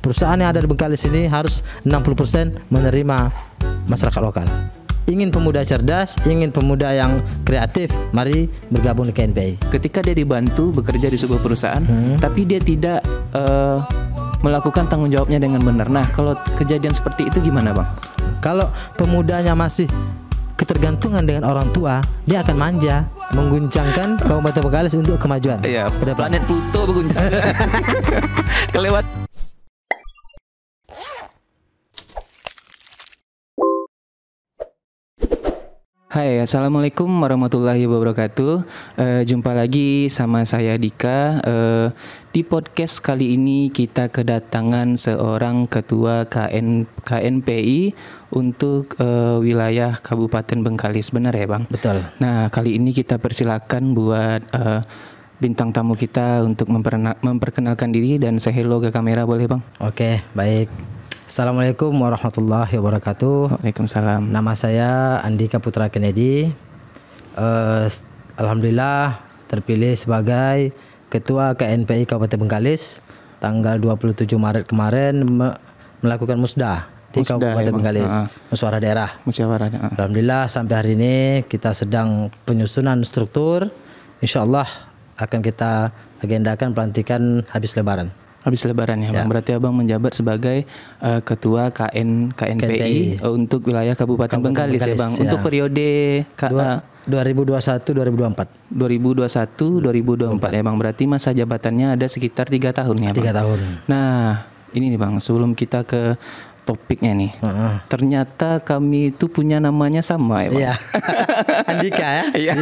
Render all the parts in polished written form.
perusahaan yang ada di Bengkalis ini harus 60% menerima masyarakat lokal. Ingin pemuda cerdas, ingin pemuda yang kreatif, mari bergabung di KNPI. Ketika dia dibantu bekerja di sebuah perusahaan, tapi dia tidak melakukan tanggung jawabnya dengan benar. Nah, kalau kejadian seperti itu gimana, Bang? Kalau pemudanya masih ketergantungan dengan orang tua, dia akan manja, mengguncangkan Kabupaten Bengkalis untuk kemajuan. Iya, planet Pluto berguncang. Kelewat. Hai, assalamualaikum warahmatullahi wabarakatuh. Jumpa lagi sama saya Dika. Di podcast kali ini kita kedatangan seorang ketua KNPI untuk wilayah Kabupaten Bengkalis, benar ya Bang? Betul. Nah, kali ini kita persilakan buat bintang tamu kita untuk memperkenalkan diri dan say hello ke kamera, boleh Bang? Oke, baik. Assalamualaikum warahmatullahi wabarakatuh. Waalaikumsalam. Nama saya Andika Putra Kennedy. Alhamdulillah terpilih sebagai Ketua KNPI Kabupaten Bengkalis tanggal 27 Maret kemarin melakukan musda di Kabupaten Bengkalis, musyawarah daerah. Alhamdulillah sampai hari ini kita sedang penyusunan struktur. Insyaallah akan kita agendakan pelantikan habis Lebaran. Habis Lebaran ya, Bang. Berarti Abang menjabat sebagai Ketua KNPI untuk wilayah Kabupaten Bengkalis ya, Bang. Untuk periode 2021-2024. 2021-2024 ya, Bang. Berarti masa jabatannya ada sekitar 3 tahun ya, Bang. 3 tahun. Nah, ini nih Bang, sebelum kita ke topiknya nih. Ternyata kami itu punya namanya sama ya, Bang. Iya. Andika ya. Iya.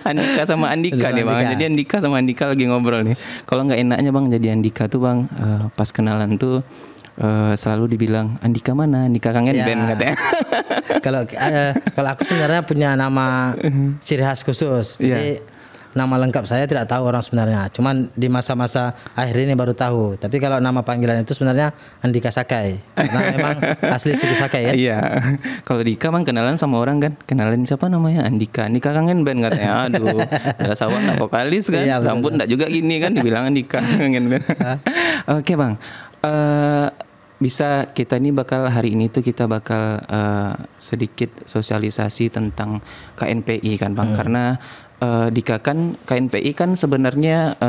Andika sama Andika nih, Bang. Jadi Andika sama Andika lagi ngobrol nih. Kalau nggak enaknya Bang jadi Andika tuh Bang, pas kenalan tuh selalu dibilang Andika mana? Andika kangen band katanya. Kalau aku sebenarnya punya nama ciri khas khusus. Jadi nama lengkap saya tidak tahu orang sebenarnya. Cuman di masa-masa akhir ini baru tahu. Tapi kalau nama panggilan itu sebenarnya Andika Sakai. Karena memang asli suku Sakai ya. Iya. Kalau Dika Bang kenalan sama orang kan, kenalin siapa namanya? Andika. Andika kangen band katanya. Aduh, jelas awak enggak vokalis kan. Iya, rambut enggak juga gini kan, dibilang Andika kangen band. Oke, Bang. Bisa kita ini hari ini tuh kita bakal sedikit sosialisasi tentang KNPI kan, Bang. Karena Dika kan KNPI kan sebenarnya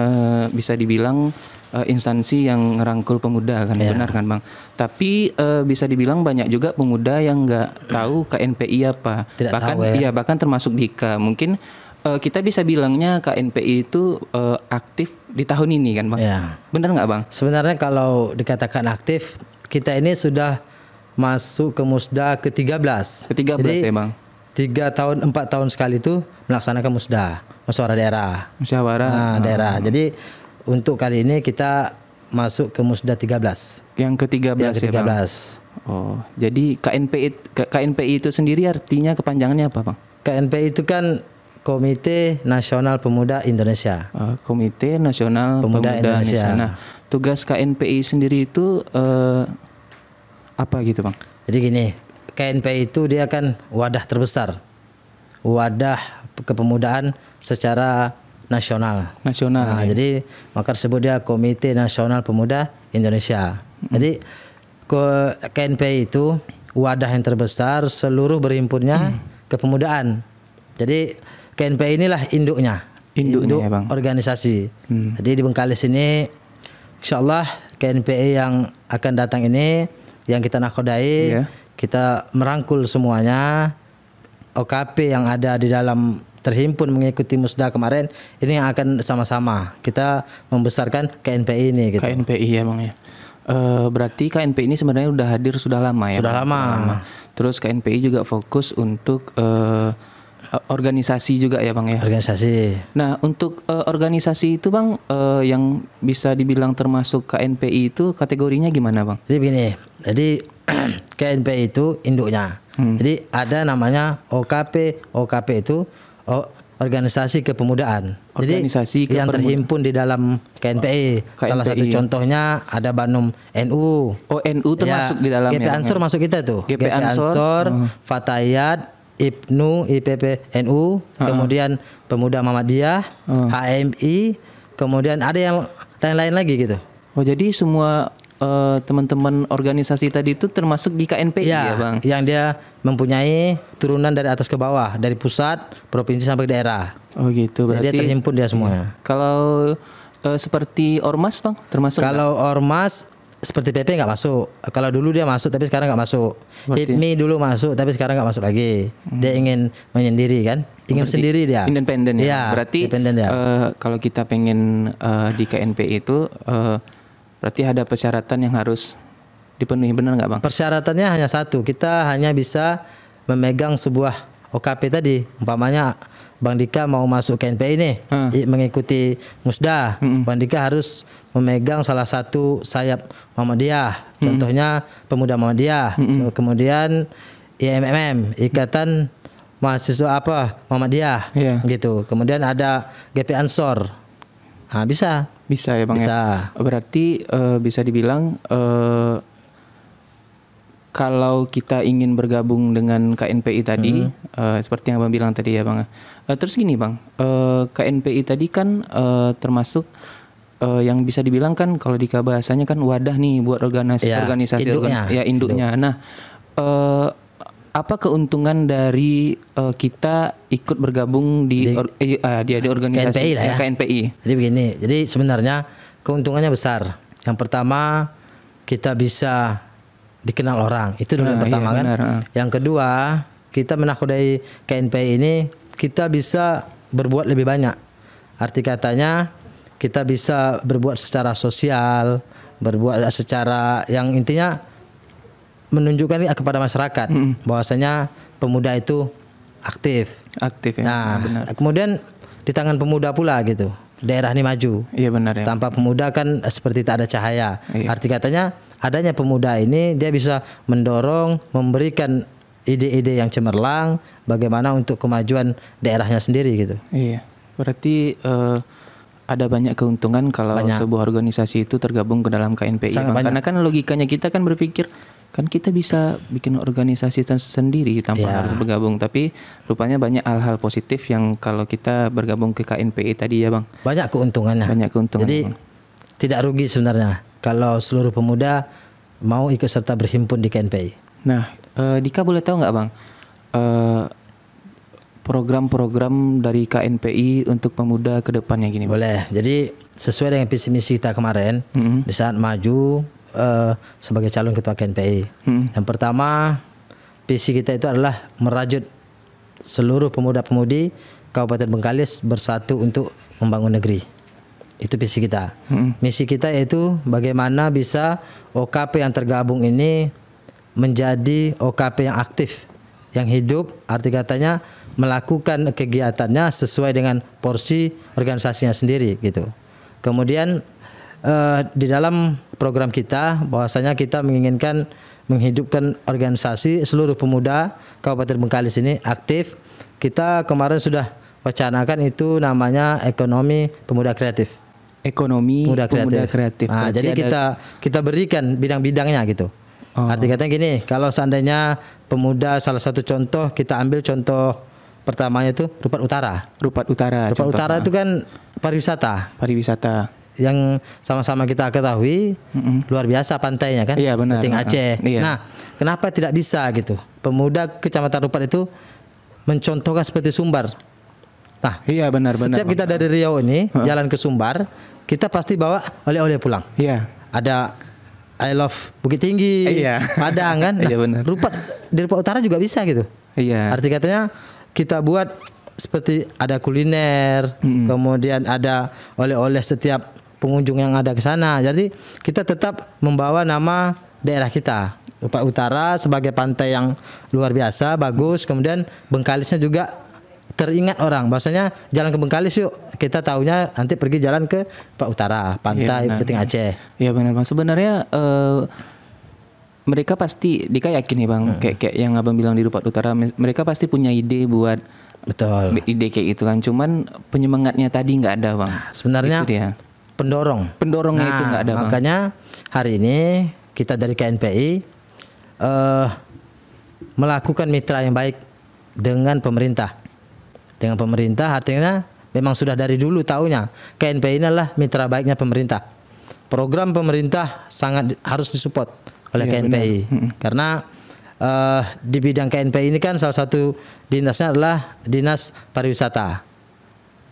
bisa dibilang instansi yang ngerangkul pemuda kan, benar kan Bang? Tapi bisa dibilang banyak juga pemuda yang nggak tahu KNPI apa. Bahkan termasuk Dika. Mungkin kita bisa bilangnya KNPI itu aktif di tahun ini kan Bang? Benar nggak Bang? Sebenarnya kalau dikatakan aktif, kita ini sudah masuk ke musda ke-13. Ke-13 ya Bang? 3 tahun 4 tahun sekali itu melaksanakan musyawarah daerah. Musyawarah daerah. Jadi untuk kali ini kita masuk ke musda 13. Yang ke-13 ya Bang. Oh, jadi KNPI itu sendiri artinya kepanjangannya apa Bang? KNPI itu kan Komite Nasional Pemuda Indonesia. Komite Nasional Pemuda Indonesia. Nah, tugas KNPI sendiri itu apa gitu Bang? Jadi gini, KNPI itu dia kan wadah terbesar, wadah kepemudaan secara nasional. Nah, jadi maka disebut dia Komite Nasional Pemuda Indonesia. Jadi KNPI itu wadah yang terbesar seluruh berhimpunnya kepemudaan. Jadi KNPI inilah induk ya, Bang. Organisasi. Jadi di Bengkalis ini, insyaallah KNPI yang akan datang ini yang kita nakodai. Kita merangkul semuanya, OKP yang ada di dalam terhimpun mengikuti musda kemarin, ini yang akan sama-sama kita membesarkan KNPI ini gitu. KNPI ya Bang ya. Berarti KNPI ini sebenarnya udah hadir sudah lama ya? Sudah lama. Terus KNPI juga fokus untuk organisasi juga ya Bang ya? Organisasi. Nah untuk organisasi itu Bang, yang bisa dibilang termasuk KNPI itu kategorinya gimana Bang? Jadi begini, KNPI itu induknya. Jadi ada namanya OKP. OKP itu organisasi kepemudaan. Jadi yang terhimpun di dalam KNPI. Salah satu contohnya ada Banum NU. Oh NU termasuk di dalamnya. GP Ansor masuk kita tuh. GP Ansor, Fatayat, IPNU, IPP NU, kemudian Pemuda Muhammadiyah, HMI, kemudian ada yang lain-lain lagi gitu. Oh jadi semua teman-teman organisasi tadi itu termasuk di KNPI ya Bang? Yang dia mempunyai turunan dari atas ke bawah, dari pusat, provinsi sampai daerah. Oh gitu, berarti dia terhimpun dia semuanya. Kalau seperti ormas Bang termasuk? Kalau ormas seperti PP nggak masuk. Kalau dulu dia masuk tapi sekarang nggak masuk. HIPMI dulu masuk tapi sekarang nggak masuk lagi. Dia ingin menyendiri kan? Ingin sendiri dia. Independen ya. Ya berarti kalau kita pengen di KNPI itu berarti ada persyaratan yang harus dipenuhi, benar nggak Bang? Persyaratannya hanya satu. Kita hanya bisa memegang sebuah OKP tadi. Umpamanya Bang Dika mau masuk KNPI ini, mengikuti Musda. Bang Dika harus memegang salah satu sayap Muhammadiyah. Contohnya Pemuda Muhammadiyah. Kemudian IMMM, Ikatan Mahasiswa Muhammadiyah. Gitu. Kemudian ada GP Ansor. Nah, bisa ya Bang bisa. Ya. Berarti bisa dibilang kalau kita ingin bergabung dengan KNPI tadi, seperti yang Bang bilang tadi ya Bang. Terus gini Bang, KNPI tadi kan termasuk yang bisa dibilang kan kalau di bahasanya kan wadah nih buat organisasi induknya. Nah, apa keuntungan dari kita ikut bergabung di organisasi KNPI lah ya. KNPI? Jadi begini, jadi sebenarnya keuntungannya besar. Yang pertama kita bisa dikenal orang, itu dulu yang pertama kan. Yang kedua kita menakodai KNPI ini kita bisa berbuat lebih banyak. Arti katanya kita bisa berbuat secara sosial, berbuat secara yang intinya menunjukkan kepada masyarakat bahwasanya pemuda itu aktif ya. Nah, benar. Kemudian di tangan pemuda pula gitu. Daerah ini maju. Iya benar ya. Tanpa pemuda kan seperti tak ada cahaya. Arti katanya adanya pemuda ini dia bisa mendorong, memberikan ide-ide yang cemerlang bagaimana untuk kemajuan daerahnya sendiri gitu. Iya. Berarti ada banyak keuntungan kalau sebuah organisasi itu tergabung ke dalam KNPI. Karena kan logikanya kita kan berpikir kan kita bisa bikin organisasi sendiri tanpa harus bergabung, tapi rupanya banyak hal-hal positif yang kalau kita bergabung ke KNPI tadi ya Bang. Banyak keuntungannya. Jadi tidak rugi sebenarnya kalau seluruh pemuda mau ikut serta berhimpun di KNPI. Nah, Dika boleh tahu nggak Bang program-program dari KNPI untuk pemuda ke depannya gini? Boleh. Jadi sesuai dengan visi misi kita kemarin di saat maju sebagai calon ketua KNPI. Yang pertama, visi kita itu adalah merajut seluruh pemuda-pemudi Kabupaten Bengkalis bersatu untuk membangun negeri. Itu visi kita. Misi kita yaitu bagaimana bisa OKP yang tergabung ini menjadi OKP yang aktif, yang hidup, arti katanya melakukan kegiatannya sesuai dengan porsi organisasinya sendiri gitu. Kemudian di dalam program kita bahwasanya kita menginginkan menghidupkan organisasi seluruh pemuda Kabupaten Bengkalis ini aktif. Kita kemarin sudah wacanakan itu namanya ekonomi pemuda kreatif. Ekonomi pemuda kreatif. Nah, jadi kita berikan bidang-bidangnya gitu. Arti katanya gini, kalau seandainya pemuda salah satu contoh kita ambil contoh pertamanya itu Rupat Utara. Rupat Utara itu kan pariwisata. Yang sama-sama kita ketahui luar biasa pantainya kan. Iya benar. Penting Aceh. Iya. Nah, kenapa tidak bisa gitu? Pemuda Kecamatan Rupat itu mencontohkan seperti Sumbar. Nah, iya benar. Setiap kita dari Riau ini jalan ke Sumbar, kita pasti bawa oleh-oleh pulang. Iya. Ada I love Bukit Tinggi, Padang kan. Nah, iya benar. Di Rupat Utara juga bisa gitu. Iya. Arti katanya kita buat seperti ada kuliner, kemudian ada oleh-oleh setiap pengunjung yang ada ke sana. Jadi kita tetap membawa nama daerah kita. Rupat Utara sebagai pantai yang luar biasa, bagus. Kemudian Bengkalisnya juga teringat orang. Bahwasanya jalan ke Bengkalis yuk. Kita taunya nanti pergi jalan ke Rupat Utara, pantai Penting Aceh. Iya benar Bang. Sebenarnya mereka pasti, Dika yakin nih Bang, kayak yang Abang bilang di Rupat Utara, mereka pasti punya ide buat ide kayak gitu kan. Cuman penyemangatnya tadi nggak ada Bang. Nah, sebenarnya pendorongnya itu nggak ada Bang. Makanya hari ini kita dari KNPI melakukan mitra yang baik dengan pemerintah. Dengan pemerintah artinya memang sudah dari dulu taunya KNPI inilah mitra baiknya pemerintah. program pemerintah sangat harus disupport oleh KNPI karena di bidang KNPI ini kan salah satu dinasnya adalah Dinas Pariwisata.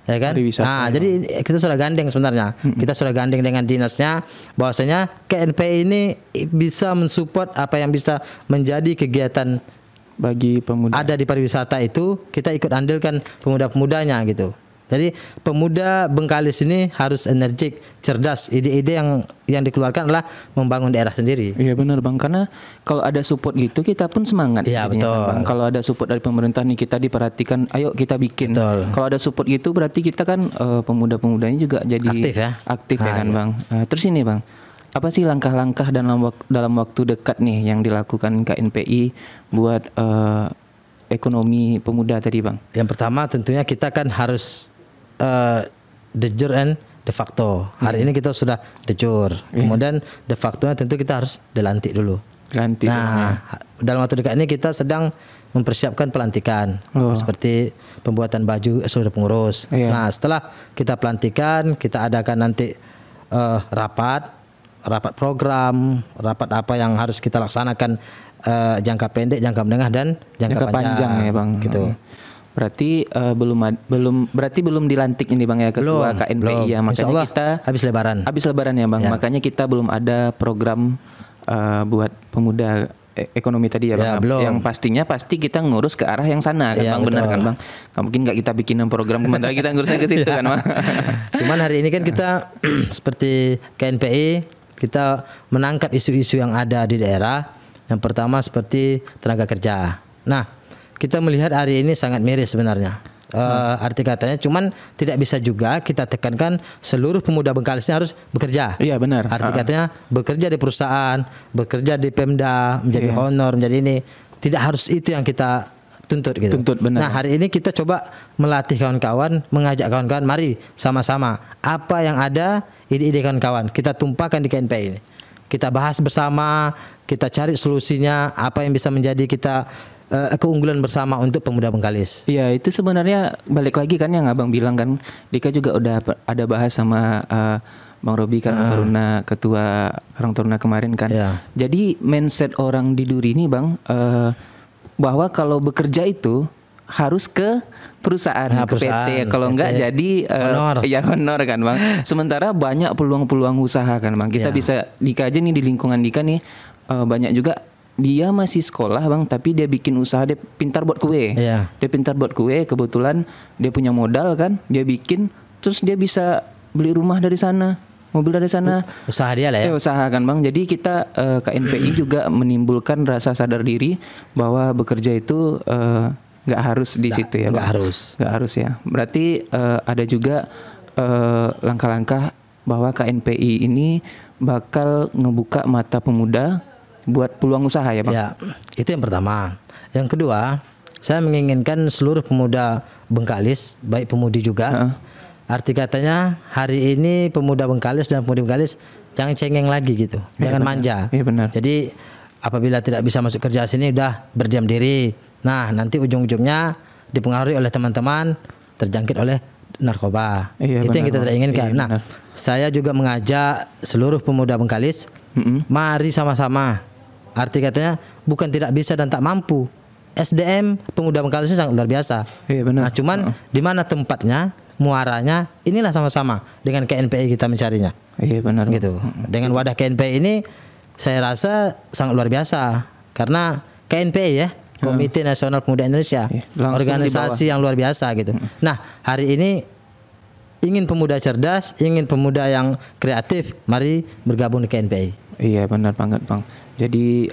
Ya kan? Nah, jadi kita sudah gandeng sebenarnya. Kita sudah gandeng dengan dinasnya bahwasanya KNPI ini bisa mensupport apa yang bisa menjadi kegiatan bagi pemuda. Ada di pariwisata itu kita ikut andilkan pemuda-pemudanya gitu. Jadi pemuda Bengkalis ini harus energik, cerdas. Ide-ide yang dikeluarkan adalah membangun daerah sendiri. Iya benar Bang, karena kalau ada support gitu kita pun semangat. Iya betul. Bang. Kalau ada support dari pemerintah nih kita diperhatikan, ayo kita bikin. Betul. Kalau ada support gitu berarti kita kan pemuda-pemudanya juga jadi aktif ya kan Bang. Terus ini Bang, apa sih langkah-langkah dalam waktu dekat nih yang dilakukan KNPI buat ekonomi pemuda tadi Bang? Yang pertama tentunya kita kan harus de jure and de facto. Hari ini kita sudah de jure. Kemudian de factonya tentu kita harus dilantik dulu. Nah, dalam waktu dekat ini kita sedang mempersiapkan pelantikan seperti pembuatan baju seluruh pengurus. Nah, setelah kita pelantikan, kita adakan nanti rapat program, rapat apa yang harus kita laksanakan jangka pendek, jangka menengah dan jangka panjang ya Bang. Gitu. Berarti belum dilantik ini Bang ya ketua KNPI ya, makanya kita habis lebaran ya Bang. Makanya kita belum ada program buat pemuda ekonomi tadi ya Bang. Yang pasti kita ngurus ke arah yang sana kan Bang, benar kan Bang? Mungkin nggak kita bikin program sementara kita ngurusnya ke situ kan Bang. Cuman hari ini kan kita seperti KNPI kita menangkap isu-isu yang ada di daerah. Yang pertama seperti tenaga kerja. Nah, kita melihat hari ini sangat miris sebenarnya. Arti katanya cuman tidak bisa juga kita tekankan seluruh pemuda Bengkalis ini harus bekerja. Iya benar. Arti katanya bekerja di perusahaan, bekerja di Pemda, menjadi honor, menjadi ini. Tidak harus itu yang kita tuntut gitu. Benar. Nah, hari ini kita coba melatih kawan-kawan, mengajak kawan-kawan, mari sama-sama apa yang ada ide-ide kawan-kawan kita tumpahkan di KNPI ini. Kita bahas bersama, kita cari solusinya, apa yang bisa menjadi kita keunggulan bersama untuk pemuda Bengkalis. Iya, itu sebenarnya balik lagi kan yang Abang bilang kan, Dika juga udah ada bahas sama Bang Robi Karang Taruna, ketua Karang Taruna kemarin kan. Jadi mindset orang di Duri ini Bang, bahwa kalau bekerja itu harus ke perusahaan, ke PT. Kalau enggak jadi honor kan Bang. Sementara banyak peluang-peluang usaha kan Bang. Kita bisa Dika aja nih di lingkungan Dika nih banyak juga dia masih sekolah Bang, tapi dia bikin usaha, dia pintar buat kue. Dia pintar buat kue, kebetulan dia punya modal kan, dia bikin, terus dia bisa beli rumah dari sana, mobil dari sana. Usaha dia lah ya. Usaha kan Bang. Jadi kita KNPI juga menimbulkan rasa sadar diri bahwa bekerja itu nggak harus di situ ya. Nggak harus ya. Berarti ada juga langkah-langkah bahwa KNPI ini bakal ngebuka mata pemuda buat peluang usaha ya Bang? Ya, itu yang pertama. Yang kedua, saya menginginkan seluruh pemuda Bengkalis, baik pemudi juga. Arti katanya hari ini pemuda Bengkalis dan pemudi Bengkalis jangan cengeng lagi gitu, jangan manja. Iya benar. Jadi apabila tidak bisa masuk kerja sini udah berdiam diri. Nah, nanti ujung-ujungnya dipengaruhi oleh teman-teman, terjangkit oleh narkoba. Itu yang kita tidak inginkan. Nah, saya juga mengajak seluruh pemuda Bengkalis, mari sama-sama. Arti katanya bukan tidak bisa dan tak mampu. SDM pemuda Bengkalis ini sangat luar biasa. Nah, cuman di mana tempatnya, muaranya, inilah sama-sama dengan KNPI kita mencarinya. Iya benar. Gitu. Dengan wadah KNPI ini saya rasa sangat luar biasa karena KNPI ya, Komite Nasional Pemuda Indonesia, organisasi yang luar biasa gitu. Nah, hari ini ingin pemuda cerdas, ingin pemuda yang kreatif, mari bergabung di KNPI. Iya benar banget Bang. Jadi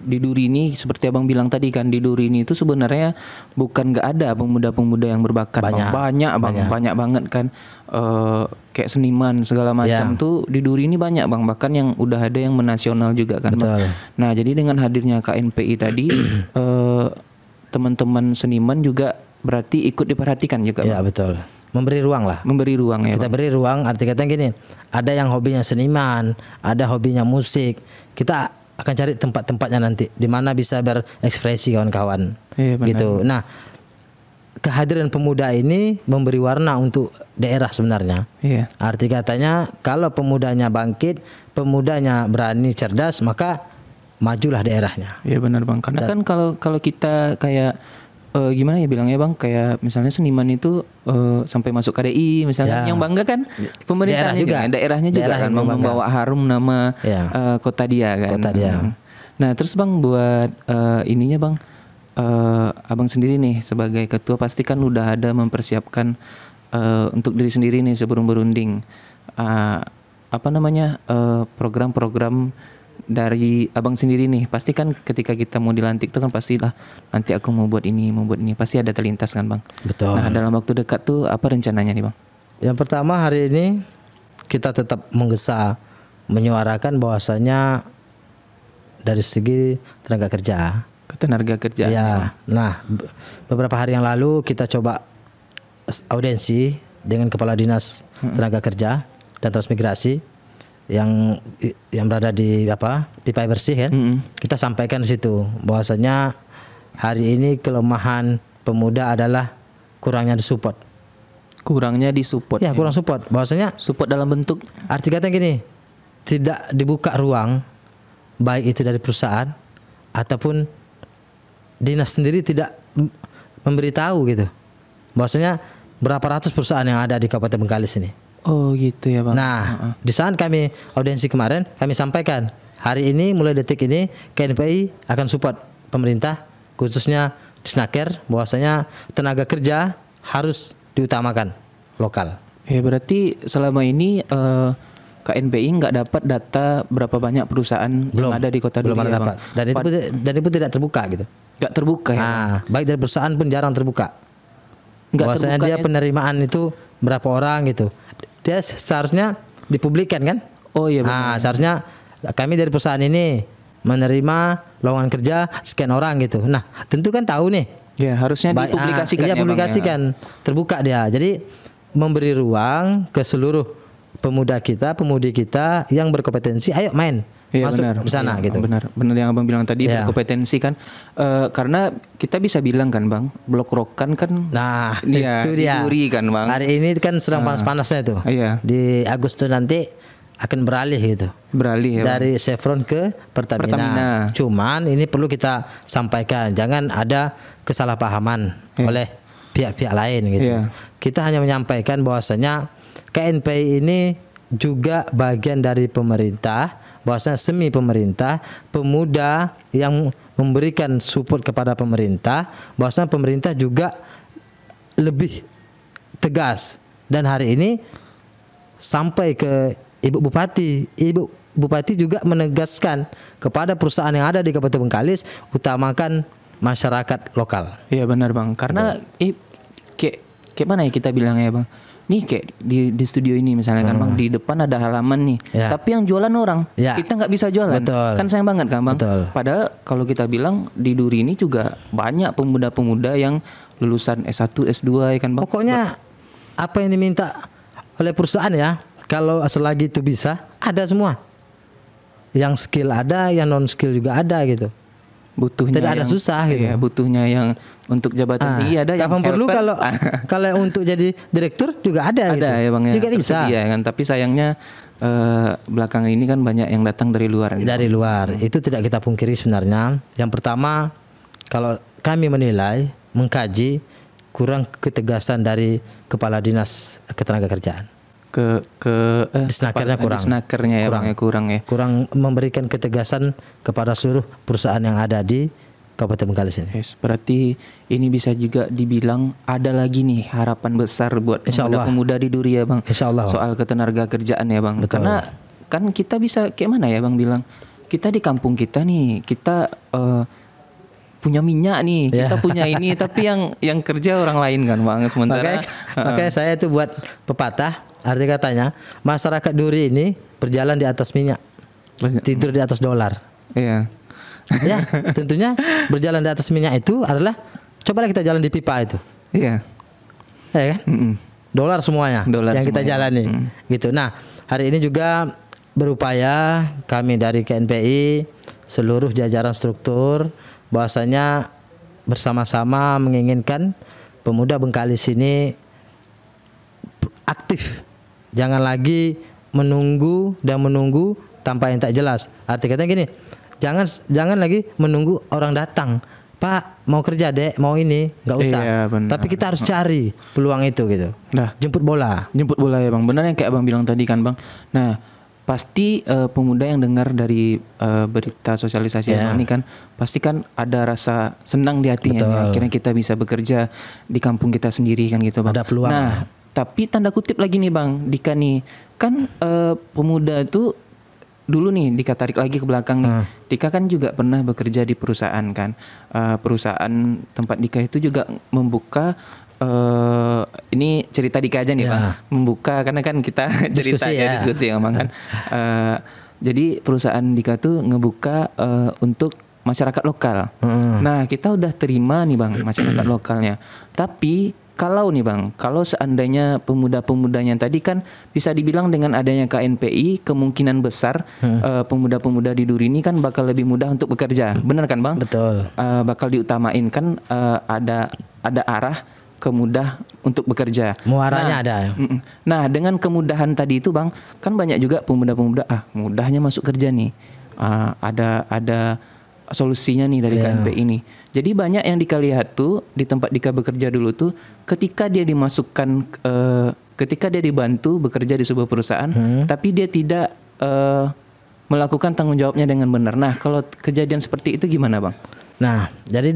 di Duri ini seperti Abang bilang tadi kan, di Duri ini itu sebenarnya bukan nggak ada pemuda-pemuda yang berbakat. Banyak banget kan. Kayak seniman segala macam tuh di Duri ini banyak Bang. Bahkan yang udah ada yang menasional juga kan. Bang. Nah jadi dengan hadirnya KNPI tadi teman-teman seniman juga berarti ikut diperhatikan juga Bang. Iya betul. Memberi ruang lah. Memberi ruang ya. Kita beri ruang, arti katanya gini, ada yang hobinya seniman, ada hobinya musik. Kita akan cari tempat-tempatnya nanti di mana bisa berekspresi kawan-kawan. Iya, gitu. Nah, kehadiran pemuda ini memberi warna untuk daerah sebenarnya. Iya. Arti katanya kalau pemudanya bangkit, pemudanya berani cerdas, maka majulah daerahnya. Iya benar Bang. Karena kan kalau kita kayak gimana ya bilangnya Bang, kayak misalnya seniman itu sampai masuk KDI misalnya, yang bangga kan pemerintahnya juga, daerahnya juga kan membawa harum nama kota dia kan. Kota dia. Nah terus Bang buat ininya Bang, Abang sendiri nih sebagai ketua pasti kan udah ada mempersiapkan untuk diri sendiri nih sebelum berunding program-program dari Abang sendiri nih. Pasti kan ketika kita mau dilantik itu kan pastilah nanti aku mau buat ini, pasti ada terlintas kan Bang. Betul. Nah dalam waktu dekat tuh apa rencananya nih Bang? Yang pertama, hari ini kita tetap menggesa menyuarakan bahwasanya dari segi tenaga kerja. Tenaga kerja. Ya. Nah, beberapa hari yang lalu kita coba audiensi dengan Kepala Dinas Tenaga Kerja dan Transmigrasi yang berada di pipa bersih kan. Kita sampaikan di situ bahwasanya hari ini kelemahan pemuda adalah kurangnya disupport. Kurangnya disupport. Ya, kurang support. Bahwasanya support dalam bentuk arti kata gini, tidak dibuka ruang baik itu dari perusahaan ataupun dinas sendiri tidak memberitahu gitu. Bahwasanya berapa ratus perusahaan yang ada di Kabupaten Bengkalis ini. Oh gitu ya Bang. Nah, di saat kami audiensi kemarin, kami sampaikan hari ini mulai detik ini KNPI akan support pemerintah khususnya Disnaker, bahwasanya tenaga kerja harus diutamakan lokal. Ya berarti selama ini KNPI nggak dapat data berapa banyak perusahaan yang ada di Kota Duri. Belum ada dapat. Dan itu tidak terbuka gitu. Nggak terbuka ya. Nah, baik dari perusahaan pun jarang terbuka. Bahwasanya dia penerimaan itu berapa orang gitu. Dia seharusnya dipublikkan kan? Oh iya benar. Nah, seharusnya kami dari perusahaan ini menerima lowongan kerja sekian orang gitu. Nah, tentu kan tahu nih. Ya, harusnya dipublikasikan. Iya, publikasikan. Terbuka dia. Jadi memberi ruang ke seluruh pemuda kita, pemudi kita yang berkompetensi, ayo main. Masuk di sana gitu. Benar yang Abang bilang tadi, berkompetensi kan. Karena kita bisa bilang kan Bang, Blok Rokan kan. Nah, itu dia. Duri kan Bang. Hari ini kan sedang panas-panasnya tuh. Iya. Di Agustus nanti akan beralih gitu. Beralih ya. Dari Chevron ke Pertamina. Cuman ini perlu kita sampaikan, jangan ada kesalahpahaman oleh pihak-pihak lain gitu. Kita hanya menyampaikan bahwasanya KNPI ini juga bagian dari pemerintah, bahwasanya semi pemerintah, pemuda yang memberikan support kepada pemerintah, bahwasanya pemerintah juga lebih tegas. Dan hari ini sampai ke Ibu Bupati juga menegaskan kepada perusahaan yang ada di Kabupaten Bengkalis, utamakan masyarakat lokal. Iya benar Bang, karena kayak mana ya kita bilangnya Bang, nih kayak di studio ini misalnya kan Bang, di depan ada halaman nih, tapi yang jualan orang, kita nggak bisa jualan. Betul. Kan sayang banget kan Bang. Betul. Padahal kalau kita bilang di Duri ini juga banyak pemuda-pemuda yang lulusan S1, S2 ya kan Bang. Pokoknya apa yang diminta oleh perusahaan ya, kalau selagi itu bisa, ada semua. Yang skill ada, yang non skill juga ada gitu. Butuhnya tidak ada yang susah gitu. Iya, butuhnya yang untuk jabatan tinggi ada, yang perlu kalau untuk jadi direktur juga ada gitu. Ya Bang ya. Juga bisa. Iya kan, tapi sayangnya belakangan ini kan banyak yang datang dari luar. Dari luar. Itu tidak kita pungkiri sebenarnya. Yang pertama, kalau kami menilai, mengkaji kurang ketegasan dari Kepala Dinas Ketenagakerjaan. Disnakernya kurang. Disnakernya ya kurang ya. Kurang memberikan ketegasan kepada seluruh perusahaan yang ada di Kabupaten Bengkalis ini. Yes, berarti ini bisa juga dibilang ada lagi nih harapan besar buat pemuda-pemuda di Duri ya Bang. Insyaallah. Soal ketenagakerjaan ya Bang. Betul. Karena kan kita bisa kayak mana ya Bang bilang, kita di kampung kita nih, kita punya minyak nih, kita punya ini, tapi yang kerja orang lain kan Bang. Sementara makanya saya tuh buat pepatah. Arti katanya masyarakat Duri ini berjalan di atas minyak, tidur di atas dolar. Iya. Ya, tentunya berjalan di atas minyak itu adalah, cobalah kita jalan di pipa itu. Iya. Ya kan? Dolar semuanya yang kita jalani. Gitu. Nah, hari ini juga berupaya kami dari KNPI, seluruh jajaran struktur, bahwasanya bersama-sama menginginkan pemuda Bengkalis ini aktif. Jangan lagi menunggu tanpa yang tak jelas. Arti katanya gini, jangan lagi menunggu orang datang. Pak, mau kerja dek, mau ini, nggak usah. Iya, tapi kita harus cari peluang itu gitu. Nah, jemput bola ya bang. Benar yang kayak abang bilang tadi kan bang. Nah, pasti pemuda yang dengar dari berita sosialisasi abang ini kan, pasti kan ada rasa senang di hatinya. Ya. Akhirnya kita bisa bekerja di kampung kita sendiri kan gitu bang. Ada peluang. Nah, tapi tanda kutip lagi nih bang, Dika nih kan pemuda itu dulu nih Dika tarik lagi ke belakang nih. Dika kan juga pernah bekerja di perusahaan kan. Perusahaan tempat Dika itu juga membuka ini cerita Dika aja nih bang. Membuka karena kan kita cerita diskusi ngomong kan. Jadi perusahaan Dika tuh ngebuka untuk masyarakat lokal. Nah kita udah terima nih bang masyarakat lokalnya. Tapi kalau nih bang, kalau seandainya pemuda-pemudanya tadi kan bisa dibilang dengan adanya KNPI kemungkinan besar pemuda-pemuda di Duri ini kan bakal lebih mudah untuk bekerja, benar kan bang? Betul. Bakal diutamain kan ada arah kemudah untuk bekerja. Muaranya ada. Nah dengan kemudahan tadi itu bang, kan banyak juga pemuda-pemuda mudahnya masuk kerja nih. Ada solusinya nih dari KNPI ini. Jadi banyak yang Dika lihat tuh di tempat Dika bekerja dulu tuh ketika dia dimasukkan ketika dia dibantu bekerja di sebuah perusahaan tapi dia tidak melakukan tanggung jawabnya dengan benar. Nah, kalau kejadian seperti itu gimana, Bang? Nah, jadi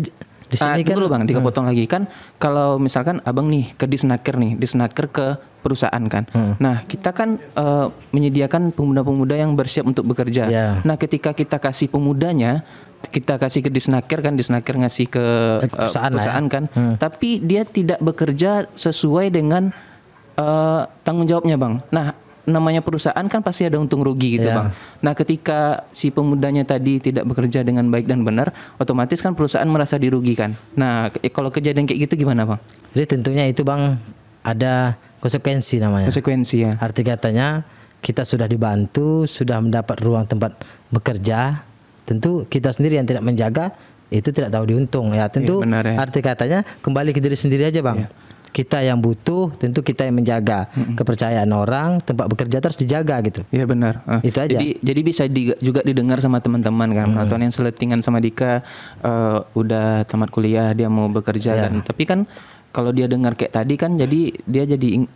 di sini kan dulu Bang, Dika potong lagi kan kalau misalkan Abang nih ke Disnaker ke perusahaan kan. Nah, kita kan menyediakan pemuda-pemuda yang bersiap untuk bekerja. Nah, ketika kita kasih pemudanya, kita kasih ke Disnaker kan, Disnaker ngasih ke perusahaan kan. Tapi dia tidak bekerja sesuai dengan tanggung jawabnya, Bang. Nah, namanya perusahaan kan pasti ada untung rugi gitu Bang. Nah ketika si pemudanya tadi tidak bekerja dengan baik dan benar, otomatis kan perusahaan merasa dirugikan. Nah kalau kejadian kayak gitu gimana Bang? Jadi tentunya itu Bang ada konsekuensi namanya. Konsekuensi ya. Arti katanya kita sudah dibantu, sudah mendapat ruang tempat bekerja, tentu kita sendiri yang tidak menjaga itu tidak tahu diuntung ya. Tentu benar, ya. Arti katanya kembali ke diri sendiri aja Bang. Kita yang butuh, tentu kita yang menjaga kepercayaan orang, tempat bekerja terus dijaga gitu. Iya benar. Itu aja. Jadi bisa juga didengar sama teman-teman kan. Atau yang seletingan sama Dika udah tamat kuliah, dia mau bekerja dan tapi kan kalau dia dengar kayak tadi kan dia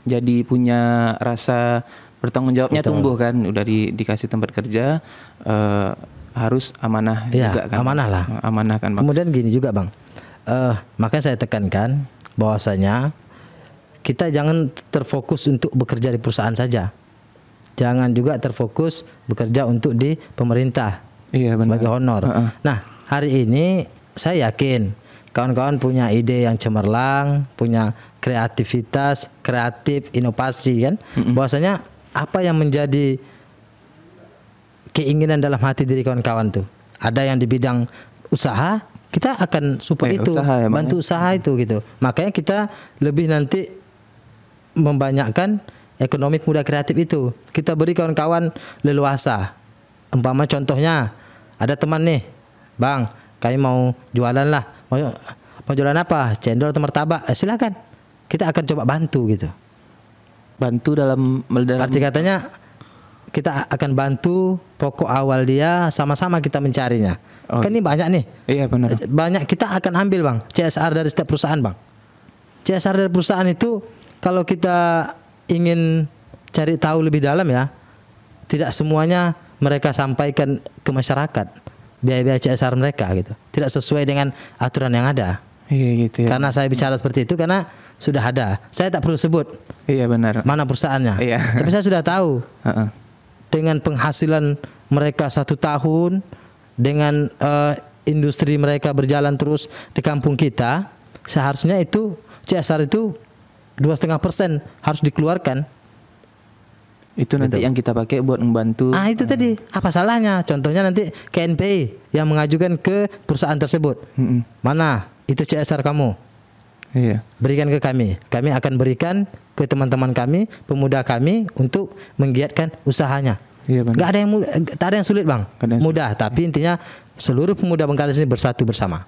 jadi punya rasa bertanggung jawabnya tumbuh kan. Udah dikasih tempat kerja harus amanah juga kan. Amanah lah. Amanah kan Bang. Kemudian gini juga Bang. Makanya saya tekankan bahwasanya kita jangan terfokus untuk bekerja di perusahaan saja. Jangan juga terfokus bekerja untuk di pemerintah sebagai honor. Nah, hari ini saya yakin kawan-kawan punya ide yang cemerlang, punya kreativitas, kreatif, inovasi kan. Bahwasanya apa yang menjadi keinginan dalam hati diri kawan-kawan tuh. Ada yang di bidang usaha, kita akan support itu, bantu usaha itu gitu. Makanya kita lebih nanti membanyakkan ekonomi muda kreatif itu. Kita beri kawan-kawan leluasa. Umpama contohnya ada teman nih, Bang, kami mau jualan lah. Mau jualan apa? Cendol atau martabak? Silakan. Kita akan coba bantu gitu. Bantu dalam arti katanya kita akan bantu pokok awal dia, sama-sama kita mencarinya. Kan ini banyak nih. Iya benar. Banyak kita akan ambil Bang CSR dari setiap perusahaan Bang. CSR dari perusahaan itu kalau kita ingin cari tahu lebih dalam ya, tidak semuanya mereka sampaikan ke masyarakat biaya-biaya CSR mereka gitu. Tidak sesuai dengan aturan yang ada. Iya gitu ya. Karena saya bicara seperti itu karena sudah ada. Saya tak perlu sebut. Iya benar. Mana perusahaannya. Iya. Tapi saya sudah tahu. Dengan penghasilan mereka 1 tahun, dengan industri mereka berjalan terus di kampung kita, seharusnya itu CSR itu 2,5% harus dikeluarkan. Itu nanti yang kita pakai buat membantu. Itu tadi apa salahnya? Contohnya nanti KNPI yang mengajukan ke perusahaan tersebut. Mana itu CSR kamu? Iya. Berikan ke kami. Kami akan berikan ke teman-teman kami, pemuda kami untuk menggiatkan usahanya. Iya, Gak ada yang mudah, tak ada yang sulit Bang. Mudah, tapi intinya seluruh pemuda Bengkalis ini bersatu bersama.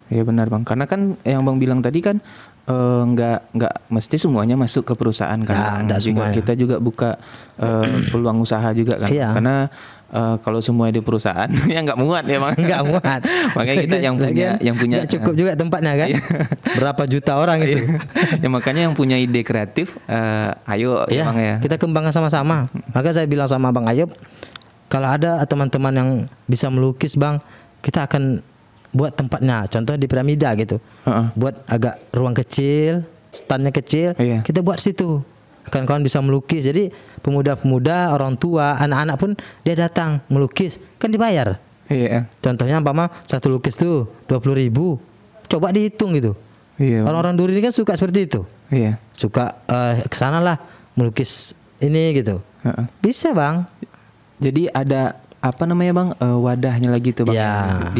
Iya benar bang, karena kan yang bang bilang tadi kan nggak mesti semuanya masuk ke perusahaan kan. Nggak semuanya. Kita juga buka peluang usaha juga kan. Iya. Karena kalau semua di perusahaan ya nggak muat ya bang. Nggak muat. Makanya kita yang punya nggak cukup juga tempatnya kan. Berapa juta orang itu. Ya makanya yang punya ide kreatif, ayo ya bang ya. Kita kembangkan sama-sama. Maka saya bilang sama Bang Ayub, kalau ada teman-teman yang bisa melukis bang, kita akan buat tempatnya, contoh di Piramida gitu. Buat agak ruang kecil, standnya kecil, kita buat situ. Kawan-kawan bisa melukis. Jadi pemuda-pemuda, orang tua, anak-anak pun dia datang melukis, kan dibayar. Iya. Contohnya umpama satu lukis tuh 20.000. Coba dihitung gitu. Iya. Orang-orang dulu ini kan suka seperti itu. Iya. Suka kesana lah melukis ini gitu. Bisa bang. Jadi ada apa namanya bang, wadahnya lagi tuh bang,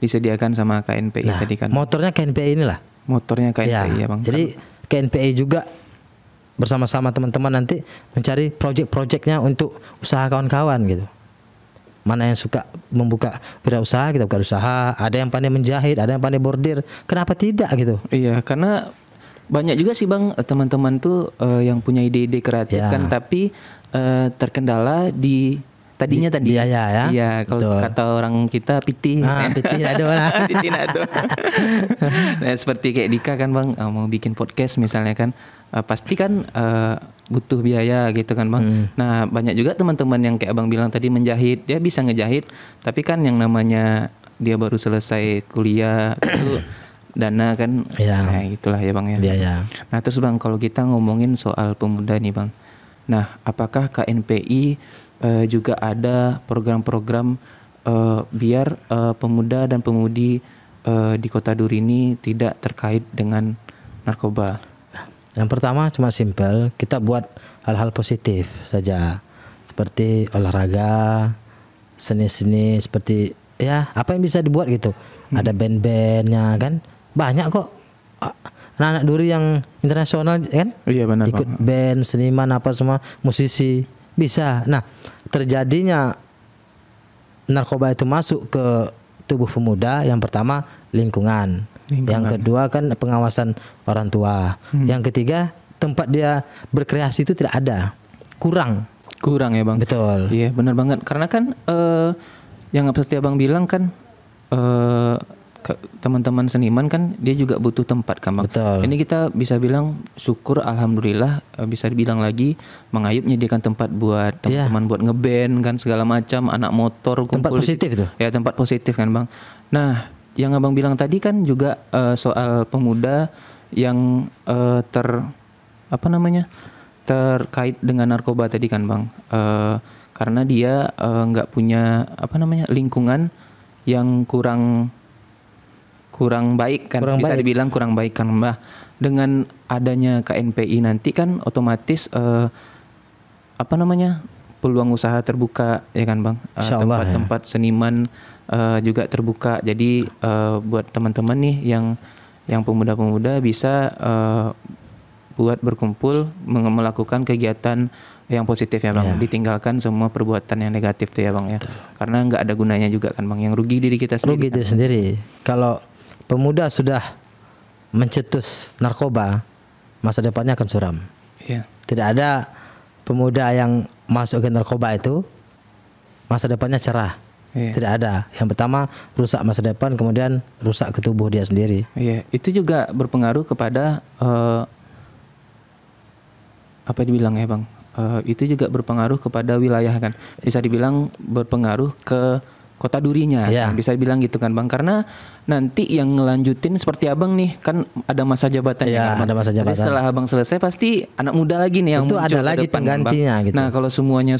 disediakan sama KNPI tadi kan. Motornya KNPI inilah. Motornya KNPI ya bang. Jadi KNPI juga bersama-sama teman-teman nanti mencari project-projectnya untuk usaha kawan-kawan gitu. Mana yang suka membuka wirausaha, kita buka usaha. Ada yang pandai menjahit, ada yang pandai bordir. Kenapa tidak gitu? Iya, karena banyak juga sih bang teman-teman tuh yang punya ide-ide kreatif kan, tapi terkendala di tadi biaya ya. Iya, kalau kata orang kita piti nado lah. Piti nado. Nah, seperti kayak Dika kan bang, mau bikin podcast misalnya kan, pasti kan butuh biaya gitu kan bang. Nah, banyak juga teman-teman yang kayak abang bilang tadi menjahit, dia bisa ngejahit, tapi kan yang namanya dia baru selesai kuliah itu dana kan, nah itulah ya bang ya. Biaya. Nah terus bang, kalau kita ngomongin soal pemuda nih bang, nah apakah KNPI juga ada program-program biar pemuda dan pemudi di Kota Duri ini tidak terkait dengan narkoba? Yang pertama cuma simpel, kita buat hal-hal positif saja, seperti olahraga, seni-seni, seperti ya apa yang bisa dibuat gitu. Ada band-bandnya kan, banyak kok anak-anak Duri yang internasional kan. Iya benar. Ikut band, seniman apa semua, musisi bisa. Nah, terjadinya narkoba itu masuk ke tubuh pemuda, yang pertama lingkungan. Yang kedua kan pengawasan orang tua. Yang ketiga tempat dia berkreasi itu tidak ada, kurang ya bang. Betul. Iya benar banget, karena kan yang seperti abang bilang kan teman-teman seniman kan dia juga butuh tempat kan bang. Betul. Ini kita bisa bilang syukur alhamdulillah, bisa dibilang lagi Mang Ayub menyediakan tempat buat teman-teman buat ngeband kan segala macam, anak motor kumpul. Tempat positif tuh. Ya tempat positif kan bang. Nah yang abang bilang tadi kan juga soal pemuda yang terkait dengan narkoba tadi kan bang, karena dia nggak punya lingkungan yang kurang baik kan, bisa dibilang kurang baik kan mbah. Dengan adanya KNPI nanti kan otomatis peluang usaha terbuka ya kan bang, tempat-tempat seniman juga terbuka. Jadi buat teman-teman nih yang pemuda-pemuda bisa buat berkumpul melakukan kegiatan yang positif ya bang, ditinggalkan semua perbuatan yang negatif tuh ya bang ya. Karena nggak ada gunanya juga kan bang, yang rugi diri kita sendiri. Rugi diri sendiri. Kalau pemuda sudah mencetus narkoba, masa depannya akan suram. Tidak ada pemuda yang masuk ke narkoba itu masa depannya cerah. Tidak ada. Yang pertama rusak masa depan, kemudian rusak ke tubuh dia sendiri. Itu juga berpengaruh kepada apa dibilang ya bang? Itu juga berpengaruh kepada wilayah kan. Bisa dibilang berpengaruh ke Kota Durinya, bisa dibilang gitu kan bang, karena nanti yang ngelanjutin seperti abang nih kan ada masa jabatannya kan, ada masa jabatan. Pasti setelah abang selesai pasti anak muda lagi nih yang itu ada lagi depan, penggantinya kan, gitu. Nah kalau semuanya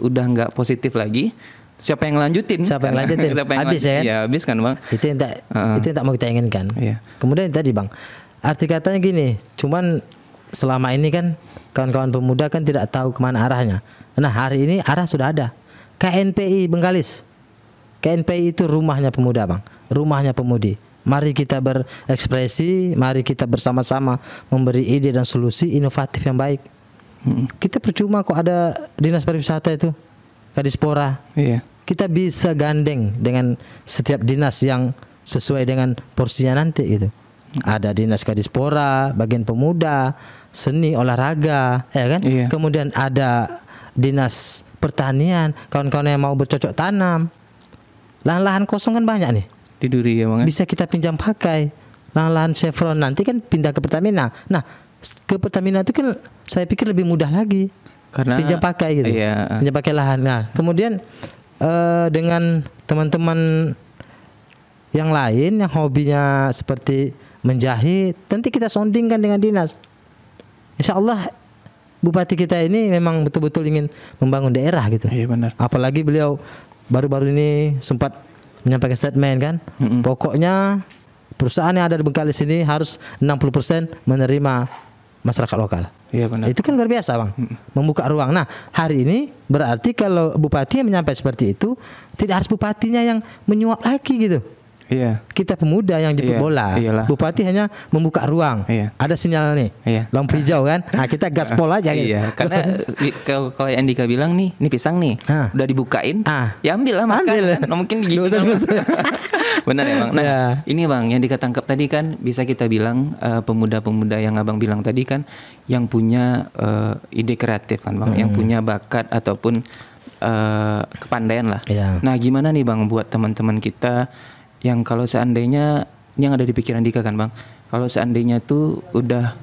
udah nggak positif lagi, siapa yang lanjutin? Habis ya kan? Ya habis kan bang. Itu yang tak mau kita inginkan. Kemudian tadi bang, arti katanya gini, cuman selama ini kan kawan-kawan pemuda kan tidak tahu kemana arahnya. Nah hari ini arah sudah ada. KNPI Bengkalis. KNPI itu rumahnya pemuda bang, rumahnya pemudi. Mari kita berekspresi, mari kita bersama-sama memberi ide dan solusi inovatif yang baik. Kita percuma kok ada dinas pariwisata itu, Kadispora. Kita bisa gandeng dengan setiap dinas yang sesuai dengan porsinya nanti gitu. Ada dinas Kadispora, bagian pemuda, seni, olahraga, ya kan? Iya. Kemudian ada dinas pertanian, kawan-kawan yang mau bercocok tanam. Lahan-lahan kosong kan banyak nih. Di Duri ya Bang. Bisa kita pinjam pakai. Lahan-lahan Chevron nanti kan pindah ke Pertamina. Nah, ke Pertamina itu kan saya pikir lebih mudah lagi. Karena pinjam pakai gitu. Iya. Pinjam pakai lahan. Nah, kemudian dengan teman-teman yang lain yang hobinya seperti menjahit, nanti kita soundingkan dengan dinas. Insya Allah bupati kita ini memang betul-betul ingin membangun daerah gitu. Iya benar. Apalagi beliau baru-baru ini sempat menyampaikan statement kan. Pokoknya perusahaan yang ada di Bengkalis ini harus 60% menerima masyarakat lokal. Iya benar. Itu kan luar biasa Bang. Membuka ruang. Nah, hari ini berarti kalau bupati yang menyampaikan seperti itu, tidak harus bupatinya yang menyuap lagi gitu. Iya. Kita pemuda yang jemput bola. Iyalah. Bupati hanya membuka ruang. Iya. Ada sinyal nih. Iya. Lampu hijau kan. Nah, kita gaspol aja gitu. Iya. Karena kalau Andika bilang nih pisang nih, udah dibukain, ya ambil lah makan. Ambil. Kan? Mungkin gitu. Benar ya Bang. Nah, ini Bang yang dikatangkap tadi kan bisa kita bilang pemuda-pemuda yang Abang bilang tadi kan yang punya ide kreatif kan Bang, yang punya bakat ataupun kepandaian lah. Iya. Nah, gimana nih Bang buat teman-teman kita yang kalau seandainya ini yang ada di pikiran Dika kan Bang, kalau seandainya tuh udah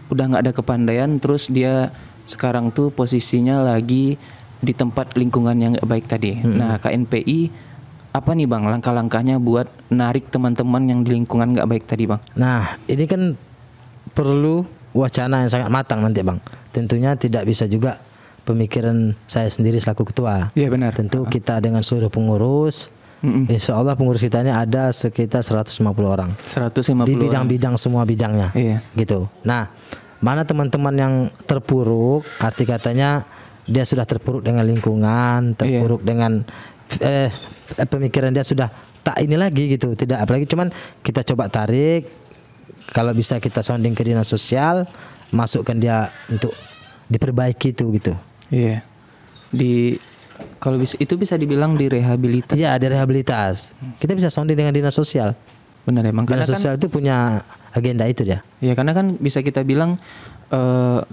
nggak ada kepandaian, terus dia sekarang tuh posisinya lagi di tempat lingkungan yang gak baik tadi. Nah, KNPI apa nih Bang langkah-langkahnya buat narik teman-teman yang di lingkungan gak baik tadi Bang? Nah, ini kan perlu wacana yang sangat matang nanti Bang. Tentunya tidak bisa juga pemikiran saya sendiri selaku ketua. Iya benar. Tentu kita dengan seluruh pengurus, insya Allah pengurus kita ini ada sekitar 150 orang. 150 di bidang-bidang semua bidangnya. Iya. Gitu. Nah, mana teman-teman yang terpuruk, arti katanya dia sudah terpuruk dengan lingkungan, terpuruk dengan pemikiran dia sudah tak ini lagi gitu. Tidak, apalagi cuman kita coba tarik, kalau bisa kita sounding ke dinas sosial, masukkan dia untuk diperbaiki itu gitu. Iya. Kalau itu bisa dibilang direhabilitas. Iya, direhabilitas. Kita bisa sounding dengan dinas sosial. Benar emang. Dinas sosial itu punya agenda itu dia. Iya, karena kan bisa kita bilang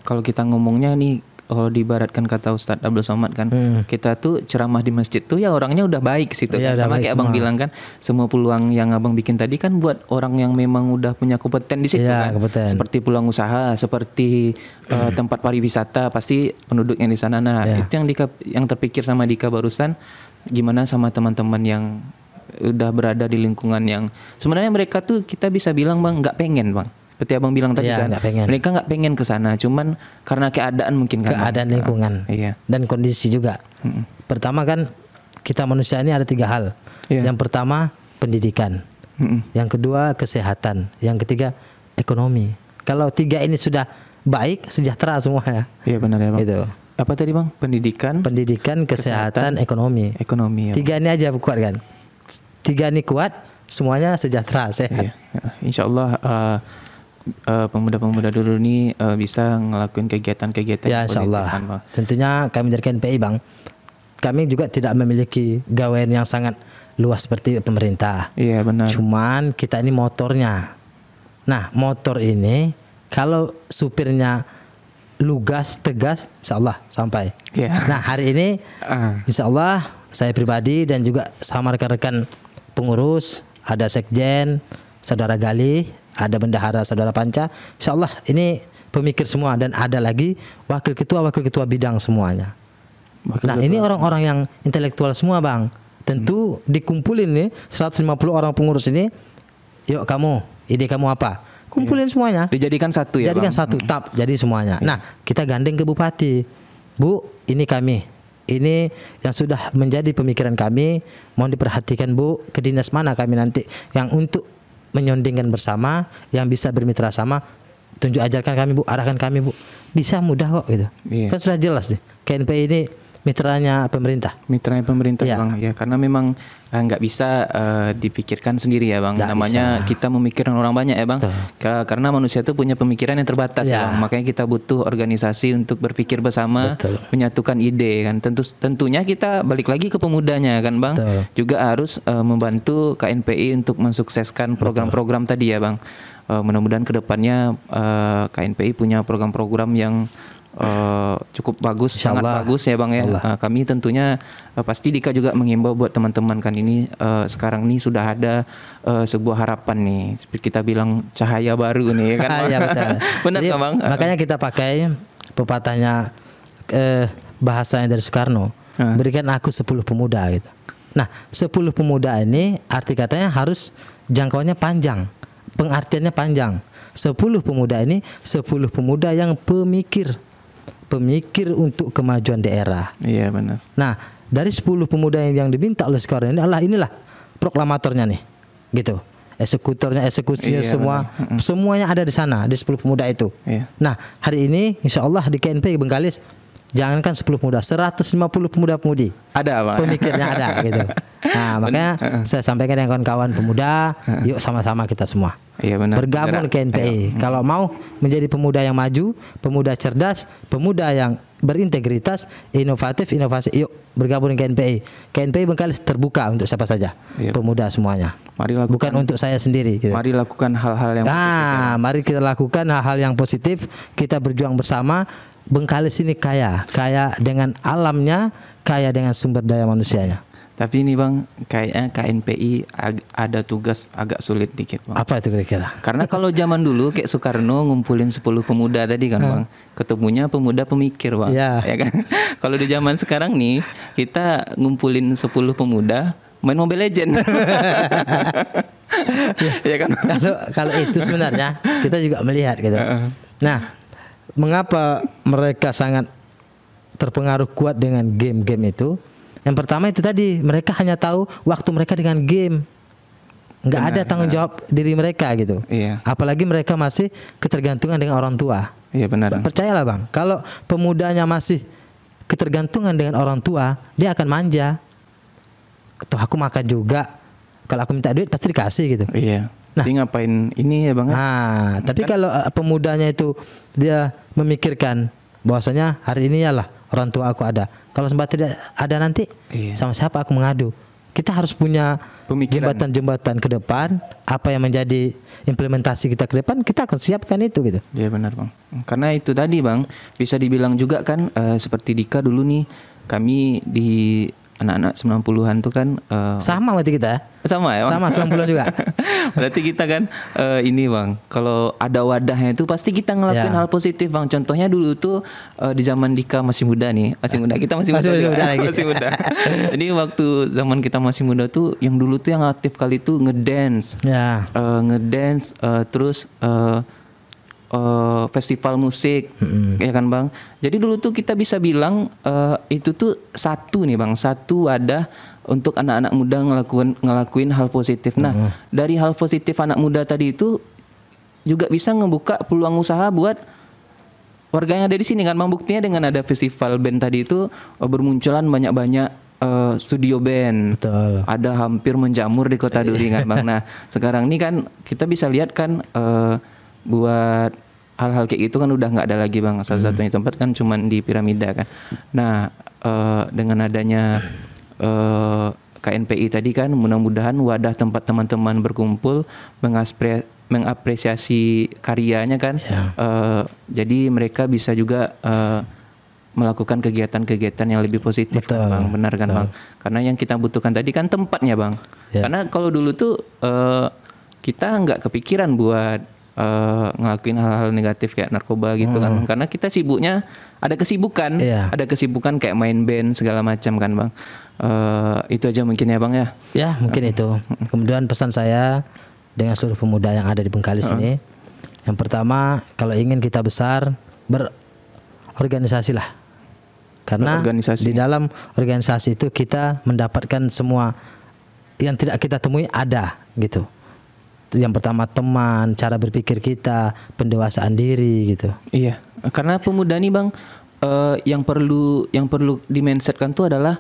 kalau kita ngomongnya nih, kalau diibaratkan kata Ustadz Abdul Somad kan, kita tuh ceramah di masjid tuh ya orangnya udah baik situ. Ya, kan? Sama kayak Abang bilang kan, semua peluang yang Abang bikin tadi kan buat orang yang memang udah punya kompeten di situ kan. Kompeten. Seperti peluang usaha, seperti tempat pariwisata, pasti penduduknya di sana. Nah, itu yang terpikir sama Dika barusan, gimana sama teman-teman yang udah berada di lingkungan yang sebenarnya mereka tuh kita bisa bilang Bang nggak pengen Bang. Seperti Abang bilang tadi kan, mereka nggak pengen ke sana, cuman karena keadaan mungkin kan. Keadaan lingkungan, dan kondisi juga. Pertama kan kita manusia ini ada 3 hal. Yang pertama pendidikan, yang kedua kesehatan, yang ketiga ekonomi. Kalau 3 ini sudah baik, sejahtera semua ya. Iya benar ya Bang. Itu. Apa tadi Bang? Pendidikan, kesehatan, ekonomi. Ya, 3 ini aja kuat kan. 3 ini kuat, semuanya sejahtera, sehat. Insya Allah. Pemuda-pemuda dulu ini bisa ngelakuin kegiatan-kegiatan ya insyaallah. Tentunya kami dari KNPI Bang, kami juga tidak memiliki gawean yang sangat luas seperti pemerintah. Iya benar. Cuman kita ini motornya. Nah, motor ini kalau supirnya lugas, tegas, insyaallah sampai. Nah, hari ini insyaallah saya pribadi dan juga sama rekan-rekan pengurus, ada sekjen, saudara Galih, ada bendahara saudara Panca, insyaallah ini pemikir semua, dan ada lagi wakil ketua bidang semuanya. Ini orang-orang yang intelektual semua Bang. Tentu dikumpulin nih 150 orang pengurus ini, yuk kamu, ide kamu apa? Kumpulin semuanya. Dijadikan satu ya. Jadikan satu, tap, jadi semuanya. Nah, kita gandeng ke bupati. Bu, ini kami. Ini yang sudah menjadi pemikiran kami, mohon diperhatikan Bu, ke dinas mana kami nanti yang untuk menyondingkan bersama, yang bisa bermitra sama, ajarkan kami Bu, arahkan kami Bu. Bisa mudah kok gitu. Kan sudah jelas nih. KNPI ini mitranya pemerintah. Mitranya pemerintah Ya. Bang, ya karena memang nggak bisa dipikirkan sendiri ya Bang. Nggak Namanya bisa. kita memikirkan orang banyak ya Bang. Karena manusia itu punya pemikiran yang terbatas ya Bang. Makanya kita butuh organisasi untuk berpikir bersama, menyatukan ide kan. Tentunya kita balik lagi ke pemudanya kan Bang. Juga harus membantu KNPI untuk mensukseskan program-program tadi ya Bang. Mudah-mudahan kedepannya KNPI punya program-program yang cukup bagus, sangat bagus ya Bang ya. Kami tentunya pasti Dika juga mengimbau buat teman-teman kan ini sekarang nih sudah ada sebuah harapan nih, seperti kita bilang cahaya baru nih kan Bang. Ya, betul. Benar kan Bang? Makanya kita pakai pepatahnya bahasanya dari Soekarno, berikan aku 10 pemuda gitu. Nah 10 pemuda ini arti katanya harus jangkauannya panjang, pengertiannya panjang. 10 pemuda ini 10 pemuda yang pemikir untuk kemajuan daerah. Iya benar. Nah dari 10 pemuda yang diminta oleh Soekarno ini inilah proklamatornya nih, gitu. Eksekutornya, eksekusinya semuanya ada di sana di 10 pemuda itu. Nah hari ini Insya Allah di KNPI Bengkalis jangankan 10 pemuda, 150 pemuda-pemudi ada Bang. Pemikirnya ada gitu. Nah makanya saya sampaikan dengan kawan-kawan pemuda, yuk sama-sama kita semua bergabung ke KNPI. Kalau mau menjadi pemuda yang maju, pemuda cerdas, pemuda yang berintegritas, inovatif, inovasi, yuk bergabung dengan KNPI. KNPI Bengkalis terbuka untuk siapa saja, pemuda semuanya. Mari lakukan, bukan untuk saya sendiri gitu. Mari lakukan hal-hal yang positif. Mari kita lakukan hal-hal yang positif. Kita berjuang bersama. Bengkalis ini kaya dengan alamnya, kaya dengan sumber daya manusianya. Tapi ini Bang, kayaknya KNPI ada tugas agak sulit dikit Bang. Apa itu kira-kira? Karena kalau zaman dulu kayak Soekarno ngumpulin 10 pemuda tadi kan Bang, ketemunya pemuda pemikir Bang. Ya kan? Kalau di zaman sekarang nih, kita ngumpulin 10 pemuda main Mobile Legend. Ya kan? Kalau itu sebenarnya kita juga melihat gitu. Nah, mengapa mereka sangat terpengaruh kuat dengan game-game itu? Yang pertama itu tadi, mereka hanya tahu waktu mereka dengan game. Nggak ada tanggung jawab diri mereka gitu. Apalagi mereka masih ketergantungan dengan orang tua. Iya benar. Percayalah Bang, kalau pemudanya masih ketergantungan dengan orang tua, dia akan manja. Tuh aku makan juga, kalau aku minta duit pasti dikasih gitu. Iya. Nah, jadi ngapain ini ya Bang? Tapi kalau pemudanya itu dia memikirkan bahwasanya hari ini lah orang tua aku ada. Kalau sempat tidak ada nanti, sama siapa aku mengadu? Kita harus punya jembatan-jembatan ke depan. Apa yang menjadi implementasi kita ke depan, kita akan siapkan itu gitu. Iya benar Bang. Karena itu tadi Bang, bisa dibilang juga kan seperti Dika dulu nih, kami di anak-anak 90-an tuh kan sama berarti kita. Sama ya Bang? Sama 90-an juga. Berarti kita kan ini Bang, kalau ada wadahnya itu pasti kita ngelakuin hal positif Bang. Contohnya dulu tuh di zaman Dika masih muda nih, kita masih muda lagi. Masih muda. Jadi waktu zaman kita masih muda tuh yang dulu tuh yang aktif kali tuh ngedance. Ngedance terus festival musik, ya kan Bang. Jadi dulu tuh kita bisa bilang itu tuh satu wadah untuk anak-anak muda ngelakuin hal positif. Nah, dari hal positif anak muda tadi itu juga bisa ngebuka peluang usaha buat warga yang ada di sini kan Bang. Buktinya dengan ada festival band tadi itu bermunculan banyak-banyak studio band. Betul. Ada hampir menjamur di Kota Duri kan Bang. Nah, sekarang ini kan kita bisa lihat kan buat hal-hal kayak gitu kan udah nggak ada lagi Bang. Salah satunya tempat kan cuman di Piramida kan. Nah dengan adanya KNPI tadi kan mudah-mudahan wadah tempat teman-teman berkumpul mengapresiasi karyanya kan. Jadi mereka bisa juga melakukan kegiatan-kegiatan yang lebih positif. Betul, Bang. Benar kan Bang? Karena yang kita butuhkan tadi kan tempatnya Bang. Karena kalau dulu tuh kita nggak kepikiran buat ngelakuin hal-hal negatif kayak narkoba gitu kan, karena kita sibuknya ada kesibukan kayak main band segala macam kan Bang. Itu aja mungkin ya Bang ya. Ya mungkin itu. Kemudian pesan saya dengan seluruh pemuda yang ada di Bengkalis ini, yang pertama kalau ingin kita besar berorganisasi lah, karena di dalam organisasi itu kita mendapatkan semua yang tidak kita temui ada gitu. Yang pertama teman, cara berpikir kita, pendewasaan diri gitu. Iya, karena pemuda nih Bang yang perlu di-mindsetkan tuh adalah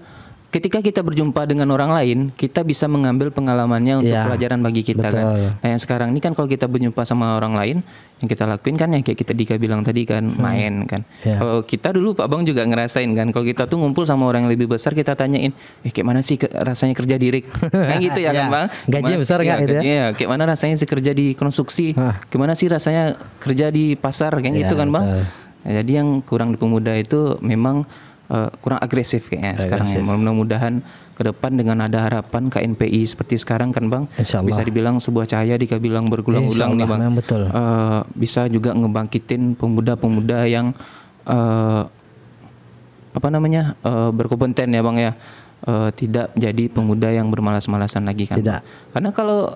ketika kita berjumpa dengan orang lain, kita bisa mengambil pengalamannya untuk pelajaran bagi kita. Betul. Kan. Nah yang sekarang ini kan kalau kita berjumpa sama orang lain, yang kita lakuin kan yang kayak kita Dika bilang tadi kan, main kan. Kalau kita dulu Pak Bang juga ngerasain kan, kalau kita tuh ngumpul sama orang yang lebih besar, kita tanyain, kayak mana sih rasanya kerja di RIK? Kan gitu ya kan Bang? Gajinya besar nggak gitu ya? Kayak mana rasanya sih kerja di konstruksi? Gimana sih rasanya kerja di pasar? Kayak gitu kan Bang? Nah, jadi yang kurang di pemuda itu memang kurang agresif kayaknya sekarang ya. Mudah-mudahan ke depan dengan ada harapan KNPI seperti sekarang kan Bang, bisa dibilang sebuah cahaya Dika bilang berulang-ulang nih Bang. Betul. Bisa juga ngebangkitin pemuda-pemuda yang berkompeten ya Bang ya. Tidak jadi pemuda yang bermalas-malasan lagi kan. Tidak. Karena kalau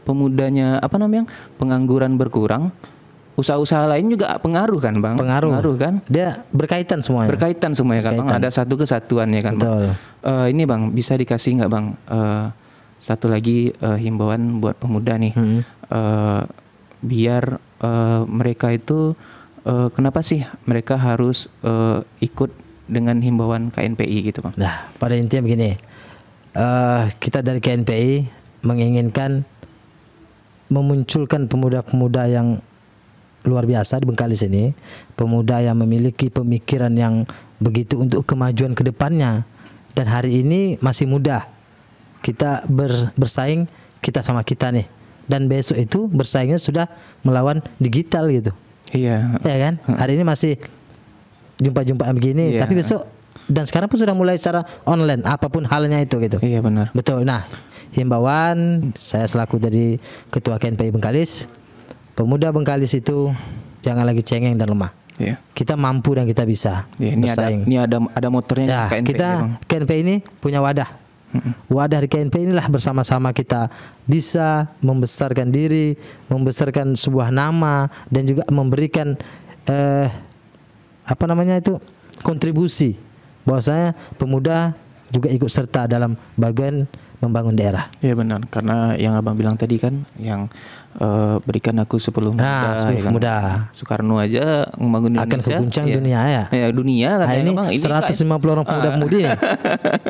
pemudanya pengangguran berkurang, usaha-usaha lain juga pengaruh kan Bang? Pengaruh kan? Dia berkaitan semuanya. Berkaitan semuanya kan Bang? Ada satu kesatuan ya kan Bang? Ini Bang, bisa dikasih nggak Bang? Satu lagi himbauan buat pemuda nih. Biar mereka itu, kenapa sih mereka harus ikut dengan himbauan KNPI gitu Bang? Nah, pada intinya begini. Kita dari KNPI menginginkan memunculkan pemuda-pemuda yang luar biasa di Bengkalis ini, pemuda yang memiliki pemikiran yang begitu untuk kemajuan ke depannya. Dan hari ini masih muda. Kita bersaing kita sama kita nih. Dan besok itu bersaingnya sudah melawan digital gitu. Iya. Ya kan? Hari ini masih jumpa-jumpa begini, tapi besok dan sekarang pun sudah mulai secara online apapun halnya itu gitu. Iya benar. Betul. Nah, himbauan saya selaku dari Ketua KNPI Bengkalis, pemuda Bengkalis itu jangan lagi cengeng dan lemah. Kita mampu dan kita bisa bersaing. Ini ada motornya KNPI. Kita KNPI ini punya wadah. Wadah di KNPI inilah bersama-sama kita bisa membesarkan diri, membesarkan sebuah nama dan juga memberikan kontribusi bahwasanya pemuda juga ikut serta dalam bagian membangun daerah. Iya benar, karena yang Abang bilang tadi kan, yang berikan aku 10 muda. 10 muda. Soekarno aja membangun Indonesia. Akan mengguncang dunia ya. Ya dunia kan. Ini Bang, 150 orang pemuda-pemudi nih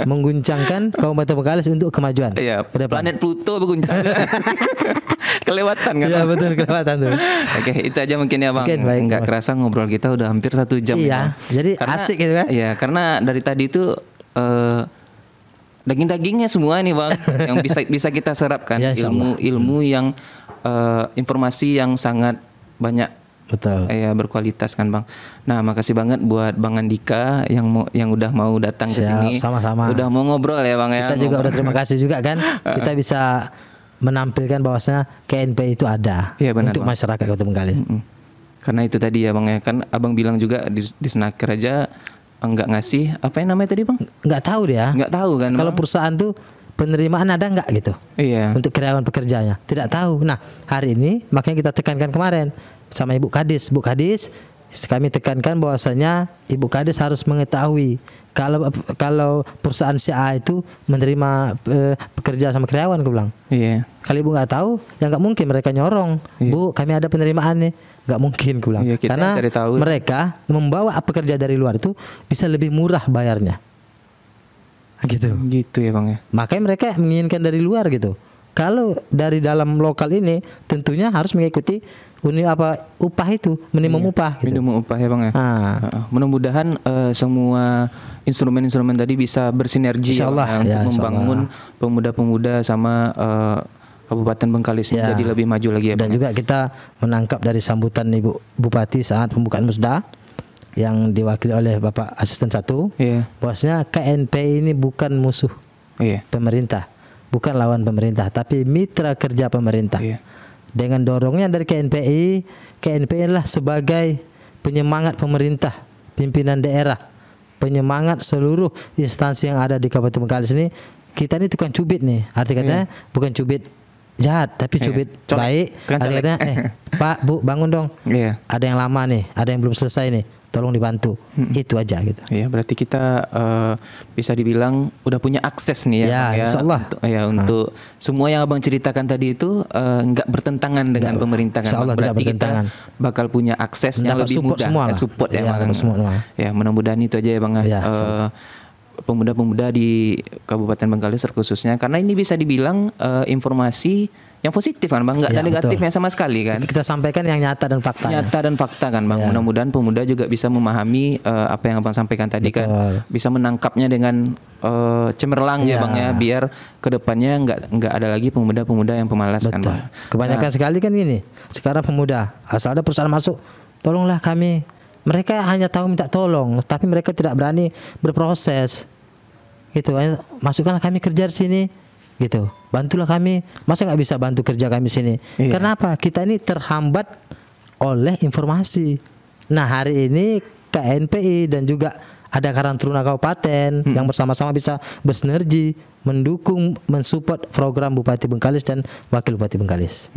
mengguncangkan Kabupaten Bengkalis untuk kemajuan. Iya. Planet Pluto berguncang. Kelewatan kan? Iya betul, kelewatan tuh. Oke, itu aja mungkin ya Bang. Enggak kerasa ngobrol kita udah hampir 1 jam. Iya. Jadi asik gitu kan? Iya, karena dari tadi itu daging-dagingnya semua nih Bang yang bisa kita serapkan, ilmu yang informasi yang sangat banyak, betul ya, berkualitas kan Bang. Nah makasih banget buat Bang Andika yang udah mau datang ke sini, sama-sama udah mau ngobrol ya Bang ya. Kita juga udah terima kasih juga kan kita bisa menampilkan bahwasanya KNPI itu ada untuk Bang, masyarakat Kabupaten Bengkalis. Karena itu tadi ya Bang ya, kan Abang bilang juga di Senaker aja enggak ngasih apa yang namanya tadi Bang? Enggak tahu dia. Enggak tahu kan. Kalau perusahaan tuh penerimaan ada enggak gitu? Iya. Untuk karyawan pekerjanya tidak tahu. Nah hari ini makanya kita tekankan kemarin sama Ibu Kadis. Bu Kadis, kami tekankan bahwasanya Ibu Kadis harus mengetahui kalau perusahaan si A itu menerima pekerja sama karyawan, gue bilang. Iya. Kalau Ibu nggak tahu, ya nggak mungkin mereka nyorong. Iya. Bu, kami ada penerimaan nih. Nggak mungkin, gue bilang. Iya, karena mereka membawa pekerja dari luar itu bisa lebih murah bayarnya. Gitu. Gitu ya Bang ya. Makanya mereka menginginkan dari luar gitu. Kalau dari dalam lokal ini tentunya harus mengikuti upah itu, minimum upah gitu. Minimum upah ya Bang ya. Mudah-mudahan semua instrumen-instrumen tadi bisa bersinergi untuk membangun pemuda-pemuda sama Kabupaten Bengkalis menjadi lebih maju lagi ya Bang. Dan juga kita menangkap dari sambutan Ibu Bupati saat pembukaan musda yang diwakili oleh Bapak Asisten 1, bahwasanya KNPI ini bukan musuh pemerintah, bukan lawan pemerintah, tapi mitra kerja pemerintah. Dengan dorongnya dari KNPI adalah sebagai penyemangat pemerintah, pimpinan daerah, penyemangat seluruh instansi yang ada di Kabupaten Bengkalis ini. Kita ini tukang cubit nih, arti katanya bukan cubit jahat tapi cubit baik. Akhirnya Pak Bu bangun dong. Ada yang lama nih, ada yang belum selesai nih, tolong dibantu. Itu aja gitu. Iya, berarti kita bisa dibilang udah punya akses nih ya, insyaallah. Untuk semua yang Abang ceritakan tadi itu nggak bertentangan dengan pemerintah kan. Berarti kita bakal punya akses yang lebih mudah, support ya Bang. Ya, mudah-mudahan itu aja ya Bang. Pemuda-pemuda di Kabupaten Bengkalis khususnya, karena ini bisa dibilang informasi yang positif kan Bang, nggak ada negatifnya sama sekali kan. Kita sampaikan yang nyata dan fakta. Nyata dan fakta kan Bang. Mudah-mudahan pemuda juga bisa memahami apa yang Abang sampaikan tadi kan, bisa menangkapnya dengan cemerlang ya Bang ya, biar kedepannya nggak ada lagi pemuda-pemuda yang pemalas kan Bang. Kebanyakan sekali kan ini sekarang pemuda, asal ada perusahaan masuk, tolonglah kami. Mereka hanya tahu minta tolong, tapi mereka tidak berani berproses. Gitu, masukkanlah kami kerja di sini, gitu. Bantulah kami. Masa nggak bisa bantu kerja kami sini? Kenapa? Kita ini terhambat oleh informasi. Nah, hari ini KNPI dan juga ada Karang Taruna Kabupaten yang bersama-sama bisa bersinergi mendukung, mensupport program Bupati Bengkalis dan Wakil Bupati Bengkalis.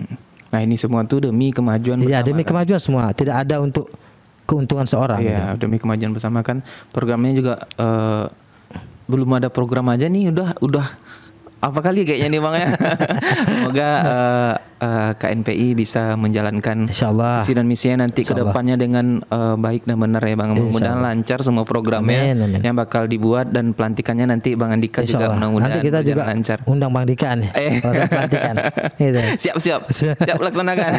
Nah, ini semua tuh demi kemajuan bersama. Iya, demi kemajuan semua. Tidak ada untuk keuntungan seorang. Iya, demi kemajuan bersama kan. Programnya juga belum ada program aja nih udah apa kali kayaknya nih Bang ya. Semoga KNPI bisa menjalankan visi dan misinya nanti ke depannya dengan baik dan benar ya Bang. Mudah-mudahan lancar semua programnya yang bakal dibuat, dan pelantikannya nanti Bang Andika juga mudah-mudahan nanti kita juga lancar. Undang Bang Dika nih. Pelantikan. Gitu. Siap laksanakan.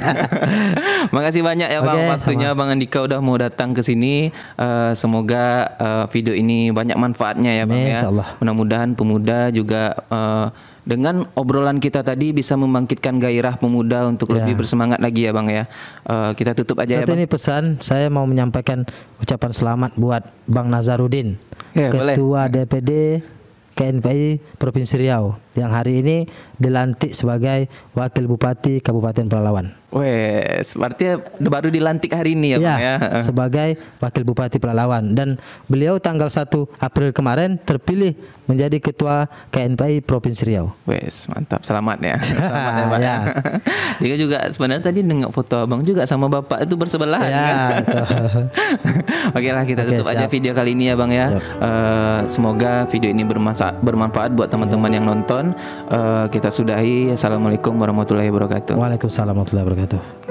Makasih banyak ya Bang, waktunya Bang Andika udah mau datang ke sini. Semoga video ini banyak manfaatnya ya Bang ya. Mudah-mudahan pemuda juga dengan obrolan kita tadi bisa membangkitkan gairah pemuda untuk lebih bersemangat lagi ya Bang ya. Kita tutup aja ya Bang. Ini pesan saya mau menyampaikan ucapan selamat buat Bang Nazarudin, Ketua DPD KNPI Provinsi Riau, yang hari ini dilantik sebagai Wakil Bupati Kabupaten Pelalawan. Wes, berarti baru dilantik hari ini ya Bang ya. Sebagai Wakil Bupati Pelalawan, dan beliau tanggal 1 April kemarin terpilih menjadi Ketua KNPI Provinsi Riau. Wes, mantap. Selamat ya. Selamat ya Pak. Dia juga sebenarnya tadi nengok foto Abang juga sama Bapak itu bersebelahan kan. Oke lah, kita tutup aja video kali ini ya Bang ya. Semoga video ini bermanfaat buat teman-teman yang nonton. Kita sudahi. Assalamualaikum warahmatullahi wabarakatuh. Waalaikumsalam warahmatullahi wabarakatuh.